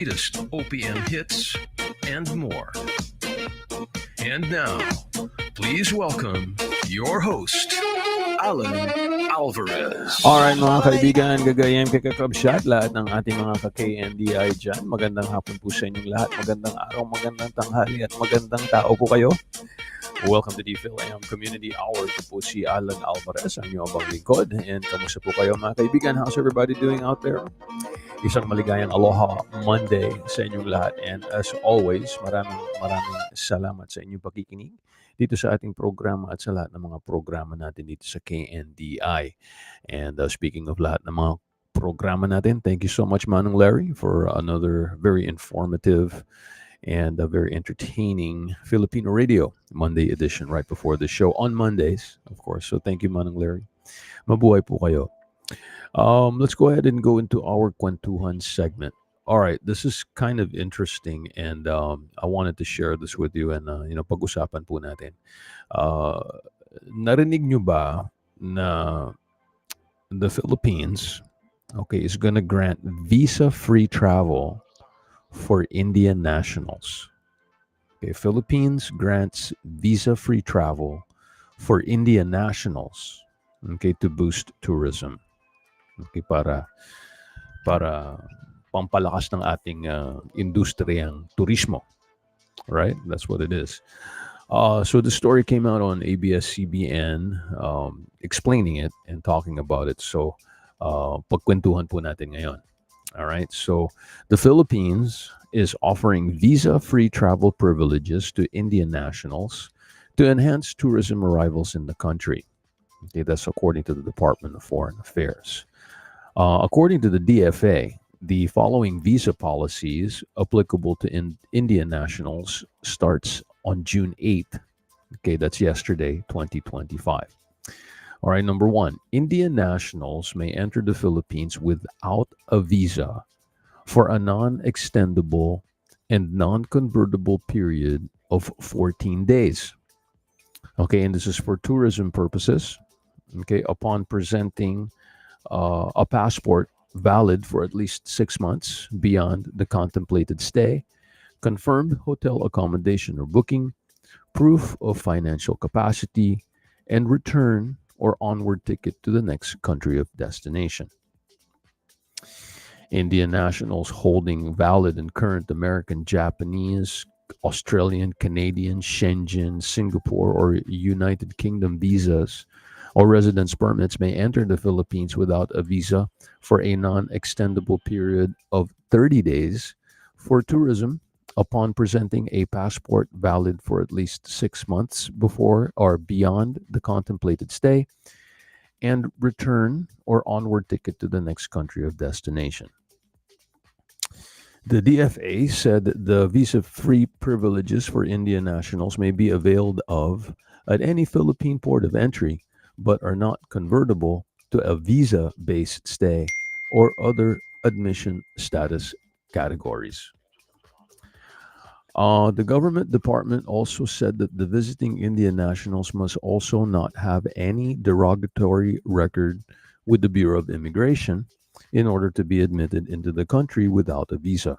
latest OPM hits, and more. And now, please welcome your host, Allan Alvarez. Alright mga kaibigan, gagayem kakakabshot, lahat ng ating mga ka-KNDI dyan. Magandang hapon po sa inyong lahat. Magandang araw, magandang tanghali at magandang tao po kayo. Welcome to the Filam Community Hour. Ito po si Allan Alvarez, ang inyong abang lingkod. And kamusta po kayo mga kaibigan? How's everybody doing out there? Isang maligayang Aloha Monday sa inyong lahat. And as always, maraming salamat sa inyong pakikinig dito sa ating programa at sa lahat ng mga programa natin dito sa KNDI. And speaking of lahat ng mga programa natin, thank you so much, Manong Larry, for another very informative and a very entertaining Filipino radio Monday edition right before the show on Mondays, of course. So thank you, Manong Larry. Mabuhay po kayo. Let's go ahead and go into our Kwentuhan segment. All right, this is kind of interesting, and I wanted to share this with you, and pag-usapan po natin. Narinig nyo ba na the Philippines, is gonna grant visa-free travel for Indian nationals? Okay, Philippines grants visa-free travel for Indian nationals. Okay, to boost tourism. Okay, para pampalakas ng ating industriyang turismo. Right? That's what it is. So the story came out on ABS-CBN explaining it and talking about it. So pagkwentuhan po natin ngayon. All right. So the Philippines is offering visa-free travel privileges to Indian nationals to enhance tourism arrivals in the country. Okay, that's according to the Department of Foreign Affairs. According to the DFA, the following visa policies applicable to Indian nationals starts on June 8th. Okay, that's yesterday, 2025. All right, number one, Indian nationals may enter the Philippines without a visa for a non-extendable and non-convertible period of 14 days. Okay, and this is for tourism purposes. Okay, upon presenting a passport valid for at least 6 months beyond the contemplated stay, confirmed hotel accommodation or booking, proof of financial capacity, and return or onward ticket to the next country of destination. Indian nationals holding valid and current American, Japanese, Australian, Canadian, Shenzhen, Singapore, or United Kingdom visas or residence permits may enter the Philippines without a visa for a non-extendable period of 30 days for tourism upon presenting a passport valid for at least 6 months before or beyond the contemplated stay, and return or onward ticket to the next country of destination. The DFA said that the visa-free privileges for Indian nationals may be availed of at any Philippine port of entry, but are not convertible to a visa-based stay or other admission status categories. The government department also said that the visiting Indian nationals must also not have any derogatory record with the Bureau of Immigration in order to be admitted into the country without a visa.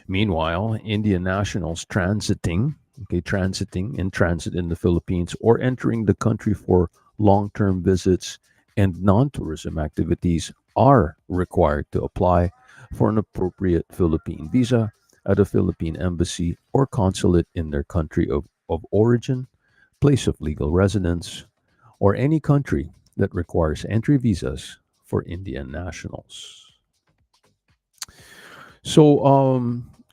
Meanwhile, Indian nationals transiting in transit in the Philippines or entering the country for long-term visits and non-tourism activities are required to apply for an appropriate Philippine visa at a Philippine embassy or consulate in their country of origin, place of legal residence, or any country that requires entry visas for Indian nationals. So,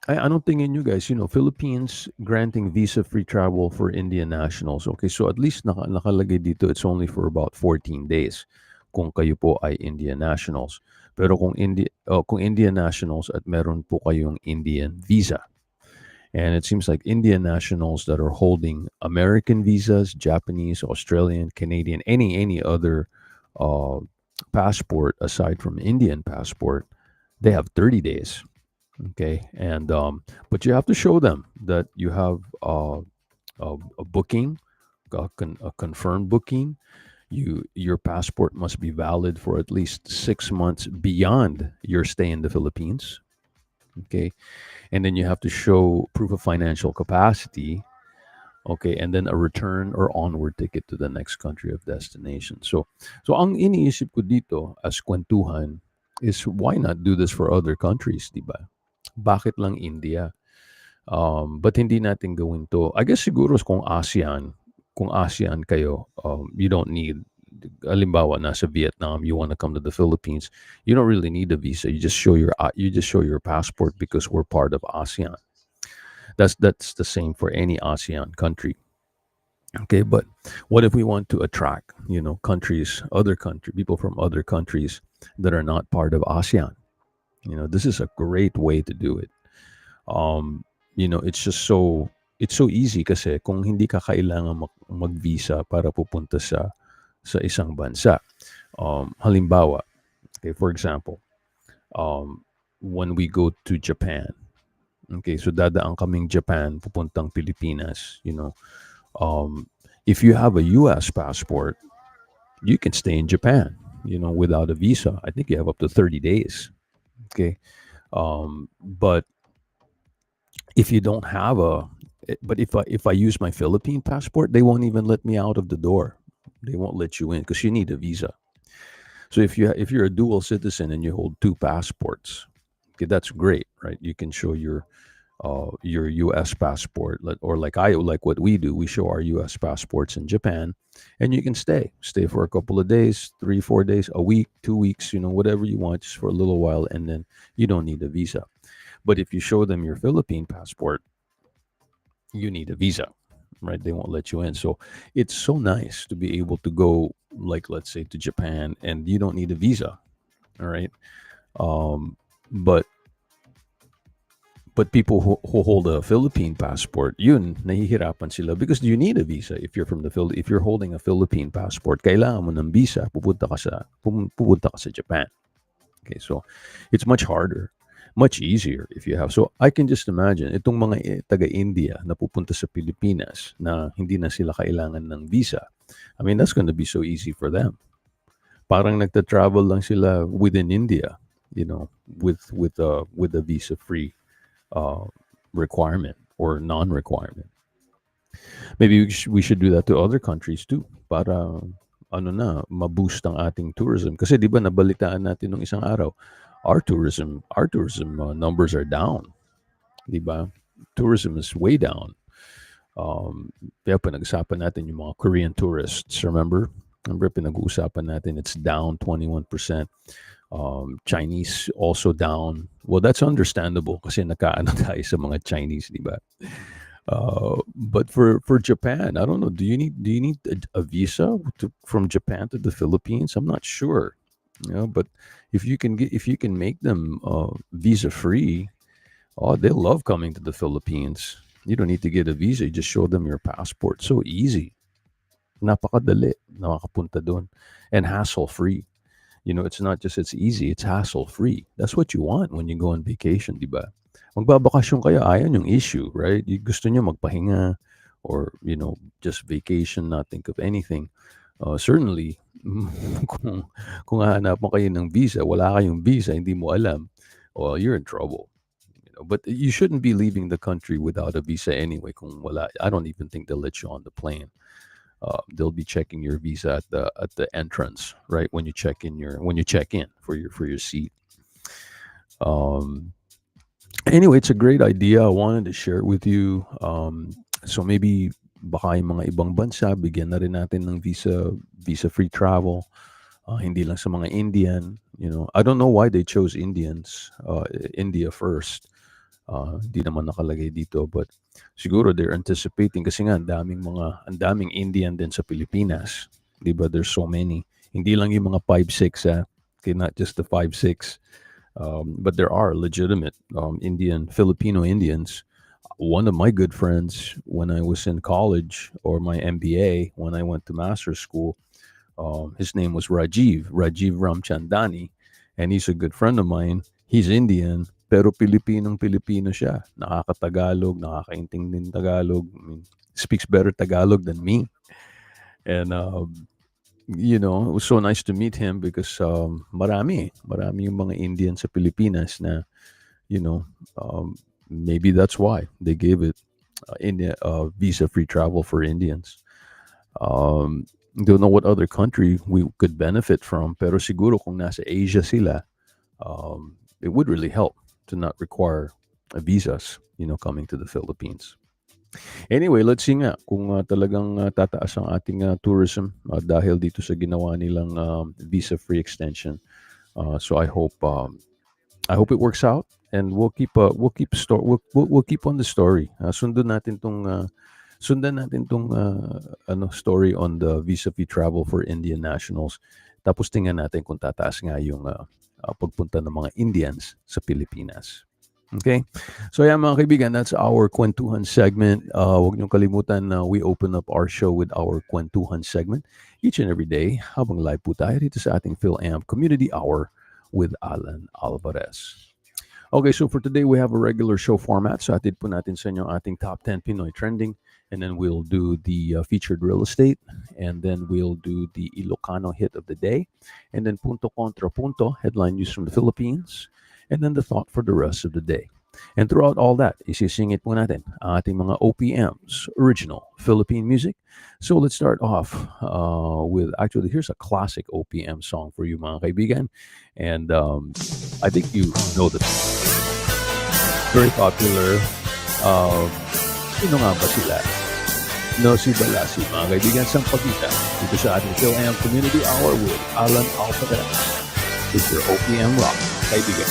anong tingin nyo guys? Philippines granting visa-free travel for Indian nationals. Okay, so at least nakalagay dito, it's only for about 14 days kung kayo po ay Indian nationals. Pero kung Indian nationals at meron po kayong Indian visa. And it seems like Indian nationals that are holding American visas, Japanese, Australian, Canadian, any other passport aside from Indian passport, they have 30 days. Okay, and but you have to show them that you have a booking, a confirmed booking. Your passport must be valid for at least 6 months beyond your stay in the Philippines. Okay, and then you have to show proof of financial capacity. Okay, and then a return or onward ticket to the next country of destination. So ang iniisip ko dito as kwentuhan is why not do this for other countries, di ba? Bakit lang India? But hindi natin gawin to. I guess siguro kung ASEAN kayo, you don't need, halimbawa, nasa Vietnam, you want to come to the Philippines, you don't really need a visa. You just show your passport because we're part of ASEAN. That's the same for any ASEAN country. Okay, but what if we want to attract, people from other countries that are not part of ASEAN? This is a great way to do it. um it's so easy kasi kung hindi ka kailangan mag-visa para pupunta sa isang bansa. Halimbawa, okay, for example, um when we go to Japan, okay, so dadaan kaming Japan pupuntang Pilipinas, if you have a US passport, you can stay in Japan, without a visa. I think you have up to 30 days. Okay. But if you don't have a but if I use my Philippine passport, they won't even let me out of the door. They won't let you in because you need a visa. So if you're a dual citizen and you hold two passports, okay, that's great, right? You can show your U.S. passport, or like what we do. We show our U.S. passports in Japan, and you can stay for a couple of days, 3 4 days, a week, 2 weeks, whatever you want, just for a little while, and then you don't need a visa. But if you show them your Philippine passport, you need a visa, right? They won't let you in. So it's so nice to be able to go, like, let's say, to Japan, and you don't need a visa. All right. Um, but people who hold a Philippine passport, yun, nahihirapan sila because you need a visa if you're from the if you're holding a Philippine passport, kailangan mo ng visa, pupunta ka sa Japan. Okay, so it's much harder, much easier if you have. So I can just imagine itong mga taga-India na pupunta sa Pilipinas na hindi na sila kailangan ng visa. I mean, that's going to be so easy for them. Parang nagta-travel lang sila within India, with a visa-free uh, requirement or non-requirement. Maybe we should do that to other countries too para ma-boost ang ating tourism. Kasi 'di ba nabalitaan natin nung isang araw, our tourism numbers are down, 'di ba? Tourism is way down. Kaya pinag-usapan natin yung mga Korean tourists, remember pinag-uusapan natin, it's down 21%. Chinese also down. Well, that's understandable kasi nakaano tayo sa mga Chinese, di ba? But for Japan, I don't know. Do you need a visa from Japan to the Philippines? I'm not sure. But if you can make them visa free, oh, they'll love coming to the Philippines. You don't need to get a visa. You just show them your passport. So easy. Napakadali. Nakakapunta doon. And hassle free. It's not just it's easy, it's hassle free. That's what you want when you go on vacation, di ba? Magbabakasyon kayo, ayan yung issue, right? You gusto nyo magpahinga or, just vacation, not think of anything. Certainly, kung hahanap mo kayo ng visa, wala kayong visa, hindi mo alam, well, you're in trouble. But you shouldn't be leaving the country without a visa anyway. Kung wala, I don't even think they'll let you on the plane. They'll be checking your visa at the entrance, right? When you check in for your seat. Um, anyway, it's a great idea. I wanted to share it with you. So maybe baka yung mga ibang bansa, bigyan na rin natin ng visa-free travel. Hindi lang sa mga Indian. I don't know why they chose India first. Hindi naman nakalagay dito, but siguro they're anticipating kasi nga ang daming Indian din sa Pilipinas. 'Di ba? There's so many. Hindi lang yung mga 5'6", okay, not just the 5'6", but there are legitimate Filipino Indians. One of my good friends when I was in college, or my MBA, when I went to master's school, his name was Rajiv Ramchandani, and he's a good friend of mine. He's Indian, pero Pilipinong-Pilipino siya. Nakakatagalog, nakakaintindi ng Tagalog. I mean, speaks better Tagalog than me. And, it was so nice to meet him because marami yung mga Indians sa Pilipinas na, you know, maybe that's why they gave it visa-free travel for Indians. Don't know what other country we could benefit from, pero siguro kung nasa Asia sila, it would really help to not require visas, coming to the Philippines. Anyway, let's see nga kung talagang tataas ang ating tourism dahil dito sa ginawa nilang visa-free extension. So I hope it works out, and we'll keep on the story. Sundan natin tong story on the visa-free travel for Indian nationals. Tapos tingnan natin kung tataas nga yung pagpunta ng mga Indians sa Pilipinas. Okay? So yeah, mga kaibigan, that's our Kwentuhan segment. Huwag niyong kalimutan na we open up our show with our Kwentuhan segment each and every day habang live po tayo dito sa ating Filam Community Hour with Allan Alvarez. Okay, so for today, we have a regular show format. So atid po natin sa inyo ating top 10 Pinoy trending, and then we'll do the featured real estate, and then we'll do the Ilocano hit of the day, and then punto contra punto, headline news from the Philippines, and then the thought for the rest of the day. And throughout all that, isisingit po natin ang ating mga OPMs, original Philippine music. So let's start off with, actually, here's a classic OPM song for you, mga kaibigan. And I think you know this. Very popular. Sino nga ba sila? No, si Balasi, mga kaibigan, Sampaguita. Dito sa ating Filam Community Hour with Allan Alvarez. It's your OPM rock, kaibigan.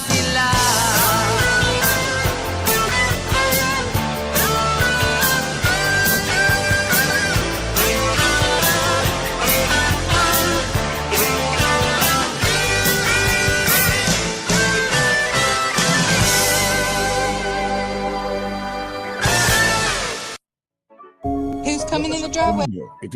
sila. Who's coming in the driveway? If